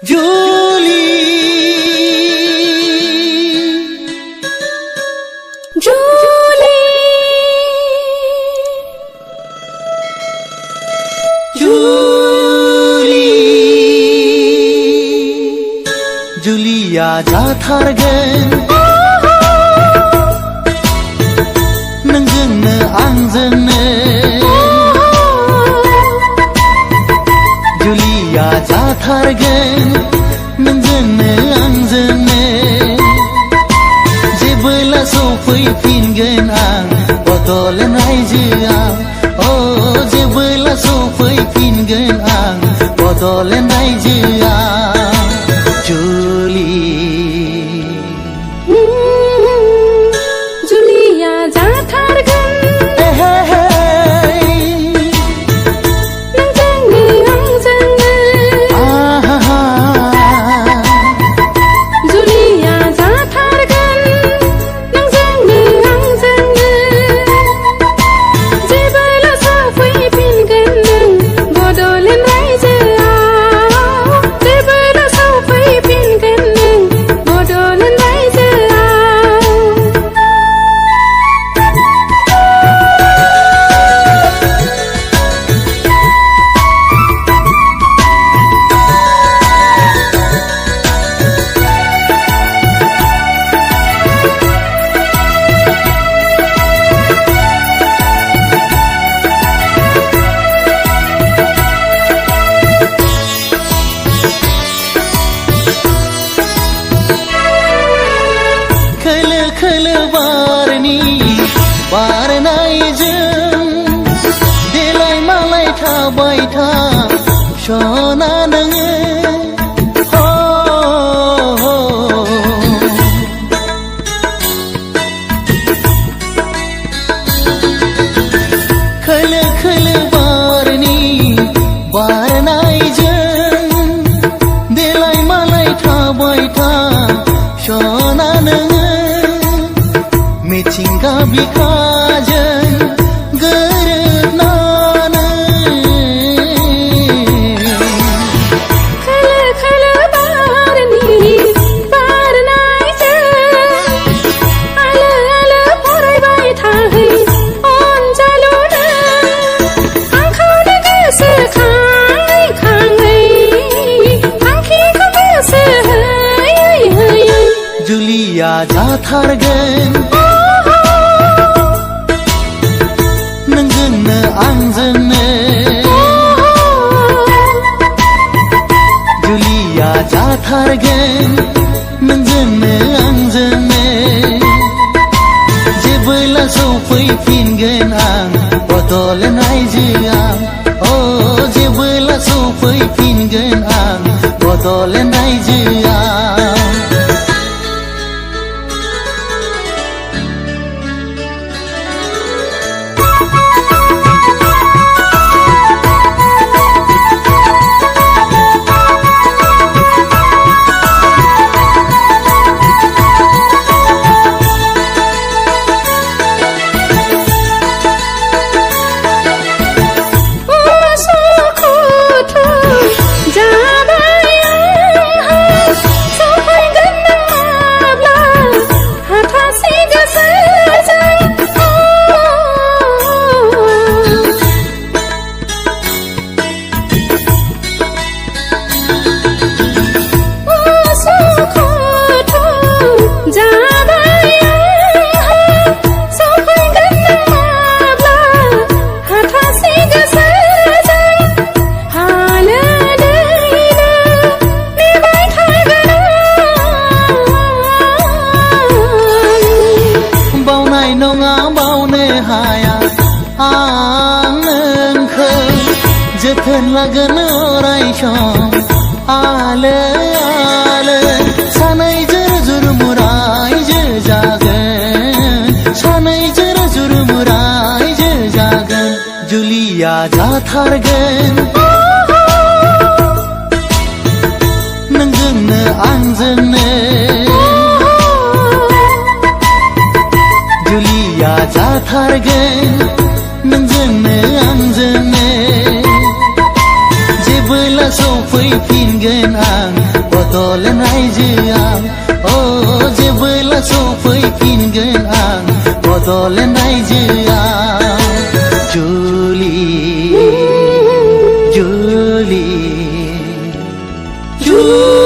जुली जुली जुली जुलिया जाथारगोन नोंजोंनो आंजोंनो जुलिया जाथारगोन नोंजोंनो आंजोंनो जेबोला सफैफिनगोन आं बड'लेण्ड रायजोआव जेबोला सफैफिनगोन आं बड'लेण्ड रायजोआव जुलि जुलिया जाथारगोन बारनायजों देलाय मालाय थाबाय था सना नोङो खोलो खोलो बारनि बारनायजों देलाय मालाय थाबाय था सना नोङो मिथिंगा बिखाजों गोरोबनानै खोलो खोलो बारनि बारनायजों आलो आलो फरायबाय थाहै अनजालुनो आंखौनो गोसोखाङै खाङै थांखिखौ गोसो होयै होयै जुलिया जाथारगोन नोंजोंनो आंजोंनो जुलिया जाथारगोन नोंजोंनो आंजोंनो जेबोला सफैफिनगोन आं बड'लेण्ड रायजोआव जेबोला सफैफिनगोन आं बड'लेण्ड रायजोआव आं नोंखौ जोथोन लागोन अराय सम आलो आलो सानैजों जुरमुरायजो जागोन सानैजों जुरमुरायजो जागोन जुलिया जाथारगोन नोंजोंनो आंजोंनो जुलिया जाथारगोन नोंजोंनो आंजोंनो जेबोला सफैफिनगोन आं बड'लेण्ड रायजोआव जेबोला सफैफिनगोन आं बड'लेण्ड रायजोआव जुलि जुलि जुलि